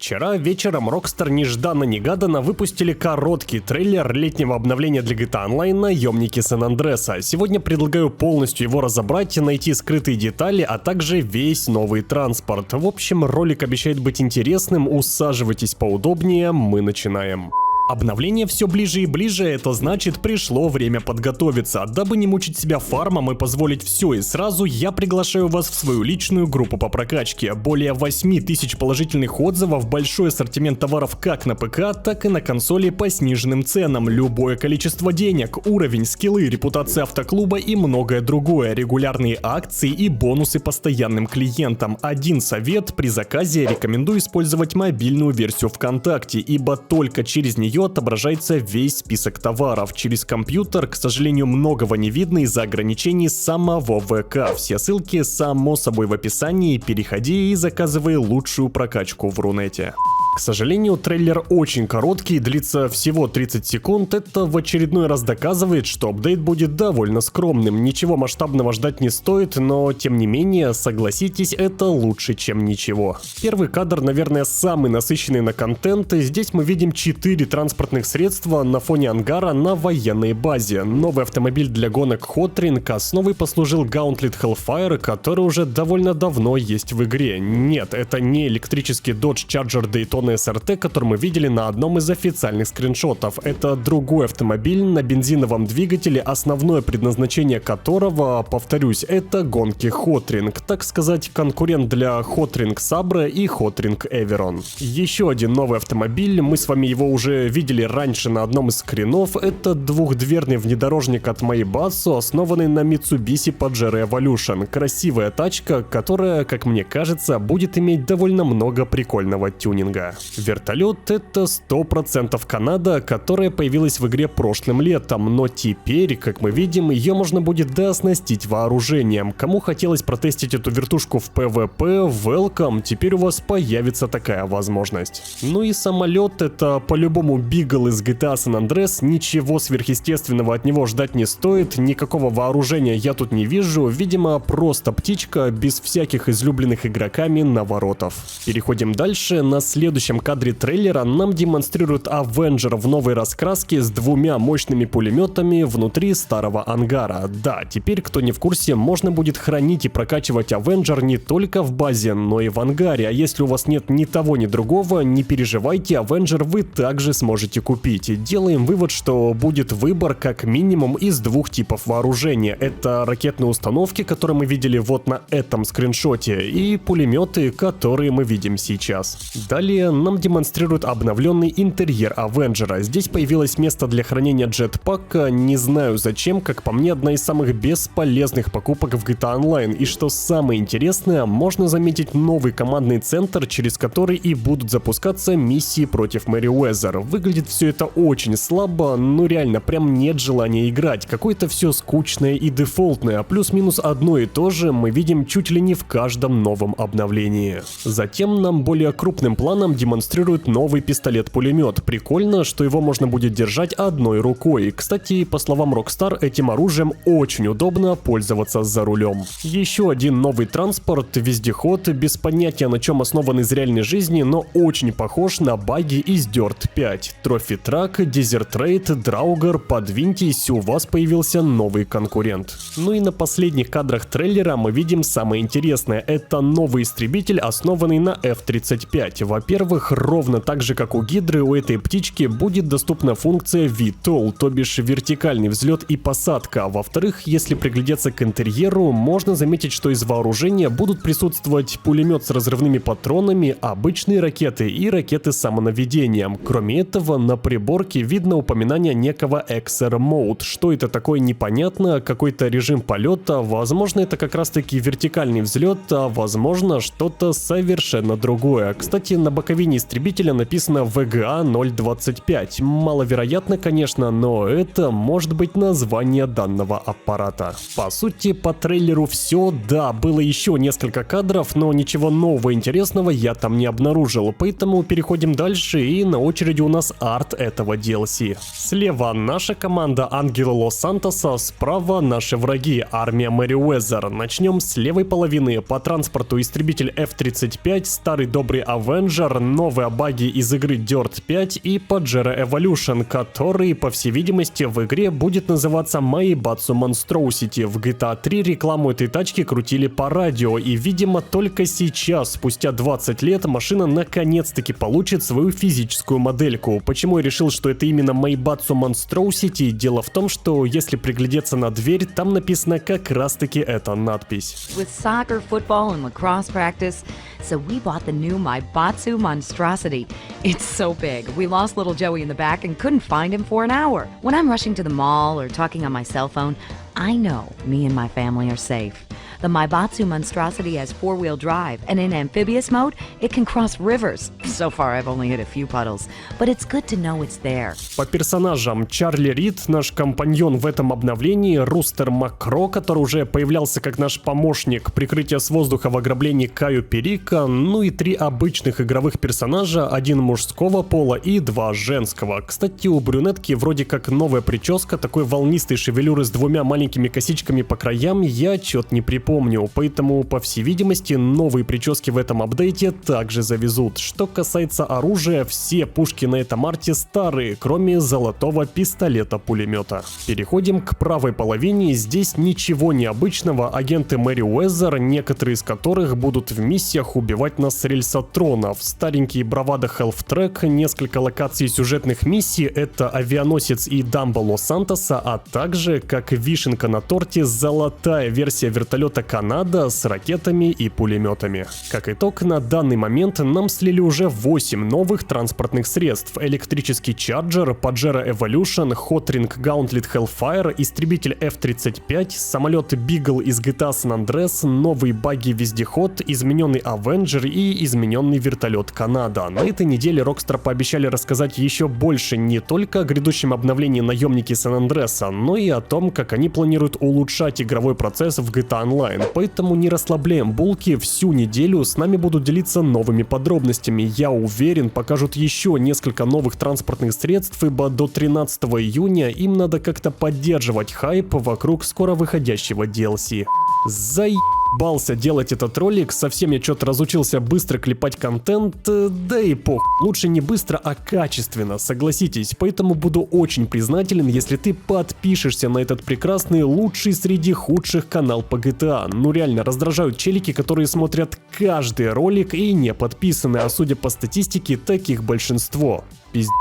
Вчера вечером Rockstar нежданно-негаданно выпустили короткий трейлер летнего обновления для GTA Online «Наемники Сан-Андреаса». Сегодня предлагаю полностью его разобрать, найти скрытые детали, а также весь новый транспорт. В общем, ролик обещает быть интересным, усаживайтесь поудобнее, мы начинаем. Обновление все ближе и ближе, это значит, пришло время подготовиться. Дабы не мучить себя фармом и позволить все и сразу, я приглашаю вас в свою личную группу по прокачке. Более 8000 положительных отзывов, большой ассортимент товаров как на ПК, так и на консоли по сниженным ценам, любое количество денег, уровень, скиллы, репутация автоклуба и многое другое, регулярные акции и бонусы постоянным клиентам. Один совет: при заказе рекомендую использовать мобильную версию ВКонтакте, ибо только через нее отображается весь список товаров. Через компьютер, к сожалению, многого не видно из-за ограничений самого ВК. Все ссылки само собой в описании, переходи и заказывай лучшую прокачку в Рунете. К сожалению, трейлер очень короткий, длится всего 30 секунд. Это в очередной раз доказывает, что апдейт будет довольно скромным. Ничего масштабного ждать не стоит, но тем не менее, согласитесь, это лучше, чем ничего. Первый кадр, наверное, самый насыщенный на контент. Здесь мы видим 4 транспортных средства на фоне ангара на военной базе. Новый автомобиль для гонок Hotring, основой послужил Gauntlet Hellfire, который уже довольно давно есть в игре. Нет, это не электрический Dodge Charger Daytona SRT, который мы видели на одном из официальных скриншотов. Это другой автомобиль на бензиновом двигателе, основное предназначение которого, повторюсь, это гонки Hotring. Так сказать, конкурент для Hotring Sabre и Hotring Everon. Еще один новый автомобиль, мы с вами его уже видели раньше на одном из скринов. Это двухдверный внедорожник от Maybach, основанный на Mitsubishi Pajero Evolution. Красивая тачка, которая, как мне кажется, будет иметь довольно много прикольного тюнинга. Вертолет — это 100% Канада, которая появилась в игре прошлым летом, но теперь, как мы видим, ее можно будет дооснастить вооружением. Кому хотелось протестить эту вертушку в PvP, welcome, теперь у вас появится такая возможность. Ну и самолет — это по-любому Beagle из GTA San Andreas, ничего сверхъестественного от него ждать не стоит, никакого вооружения я тут не вижу, видимо, просто птичка без всяких излюбленных игроками наворотов. Переходим дальше. На следующем кадре трейлера нам демонстрируют Avenger в новой раскраске с 2 мощными пулеметами внутри старого ангара. Да, теперь, кто не в курсе, можно будет хранить и прокачивать Avenger не только в базе, но и в ангаре. А если у вас нет ни того, ни другого, не переживайте, Avenger вы также сможете купить. Делаем вывод, что будет выбор как минимум из 2 типов вооружения. Это ракетные установки, которые мы видели вот на этом скриншоте, и пулеметы, которые мы видим сейчас. Далее нам демонстрируют обновленный интерьер Авенджера. Здесь появилось место для хранения джетпака, не знаю зачем, как по мне, одна из самых бесполезных покупок в GTA Online. И что самое интересное, можно заметить новый командный центр, через который и будут запускаться миссии против Merryweather. Выглядит все это очень слабо, но реально прям нет желания играть. Какое-то все скучное и дефолтное, плюс-минус одно и то же мы видим чуть ли не в каждом новом обновлении. Затем нам более крупным планом демонстрирует новый пистолет-пулемет. Прикольно, что его можно будет держать одной рукой. Кстати, по словам Rockstar, этим оружием очень удобно пользоваться за рулем. Еще один новый транспорт, вездеход, без понятия, на чем основан из реальной жизни, но очень похож на багги из Dirt 5. Трофи-трак, Desert Raid, Драугер, подвиньтесь, у вас появился новый конкурент. Ну и на последних кадрах трейлера мы видим самое интересное. Это новый истребитель, основанный на F-35. Во-первых, ровно так же, как у Гидры, у этой птички будет доступна функция VTOL, то бишь вертикальный взлет и посадка. Во-вторых, если приглядеться к интерьеру, можно заметить, что из вооружения будут присутствовать пулемет с разрывными патронами, обычные ракеты и ракеты с самонаведением. Кроме этого, на приборке видно упоминание некого XR Mode. Что это такое, непонятно, какой-то режим полета, возможно, это как раз таки вертикальный взлет, а возможно, что-то совершенно другое. Кстати, на боковине истребителя написано VGA 025. Маловероятно, конечно, но это может быть название данного аппарата. По сути, по трейлеру все. Да, было еще несколько кадров, но ничего нового интересного я там не обнаружил. Поэтому переходим дальше, и на очереди у нас арт этого DLC. Слева наша команда Ангелы Лос-Сантоса, справа наши враги, армия Merryweather. Начнем с левой половины. По транспорту истребитель F-35, старый добрый Avenger, новые баги из игры Dirt 5 и Pajero Evolution, который, по всей видимости, в игре будет называться Maibatsu Monstrosity. В GTA 3 рекламу этой тачки крутили по радио, и, видимо, только сейчас, спустя 20 лет, машина наконец-таки получит свою физическую модельку. Почему я решил, что это именно Maibatsu Monstrosity? Дело в том, что если приглядеться на дверь, там написано как раз-таки эта надпись. With soccer, football, and lacrosse practice, so we bought the new Maibatsu Monstrosity. It's so big, we lost little Joey in the back and couldn't find him for an hour. When I'm rushing to the mall or talking on my cell phone, I know me and my family are safe. The Maibatsu Monstrosity has four-wheel drive, and in amphibious mode, it can cross rivers. So far, I've only hit a few puddles, but it's good to know it's there. По персонажам: Чарли Рид, наш компаньон в этом обновлении, Рустер Макро, который уже появлялся как наш помощник, прикрытие с воздуха в ограблении Каю Перика, ну и 3 обычных игровых персонажа, 1 мужского пола и 2 женского. Кстати, у брюнетки вроде как новая прическа, такой волнистой шевелюры с 2 маленькими косичками по краям, я чё-то не припомню, поэтому, по всей видимости, новые прически в этом апдейте также завезут. Что касается оружия, все пушки на этом арте старые, кроме золотого пистолета-пулемета. Переходим к правой половине. Здесь ничего необычного. Агенты Мэри Уэзер, некоторые из которых будут в миссиях убивать нас с рельсотронов. Старенький бравада Half-Track, несколько локаций сюжетных миссий, это авианосец и дамба Лос-Сантоса, а также, как вишенка на торте, золотая версия вертолета Канада с ракетами и пулеметами. Как итог, на данный момент нам слили уже 8 новых транспортных средств: электрический Чарджер, Pajero Evolution, Hotring Gauntlet Hellfire, истребитель F-35, самолет Beagle из GTA San Andreas, новый багги-вездеход, измененный Avenger и измененный вертолет Канада. На этой неделе Rockstar пообещали рассказать еще больше не только о грядущем обновлении наемники San Andreas, но и о том, как они планируют улучшать игровой процесс в GTA Online. Поэтому не расслабляем булки, всю неделю с нами будут делиться новыми подробностями. Я уверен, покажут еще несколько новых транспортных средств, ибо до 13 июня им надо как-то поддерживать хайп вокруг скоро выходящего DLC. Заебался делать этот ролик, совсем я что-то разучился быстро клепать контент, да и пох. Лучше не быстро, а качественно, согласитесь. Поэтому буду очень признателен, если ты подпишешься на этот прекрасный, лучший среди худших канал по GTA. Ну реально, раздражают челики, которые смотрят каждый ролик и не подписаны, а судя по статистике, таких большинство. Пиздец.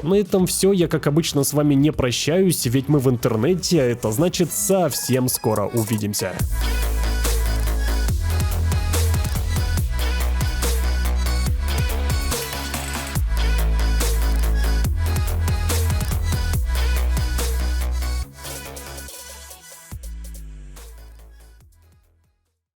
На этом все, я как обычно с вами не прощаюсь, ведь мы в интернете, а это значит совсем скоро увидимся.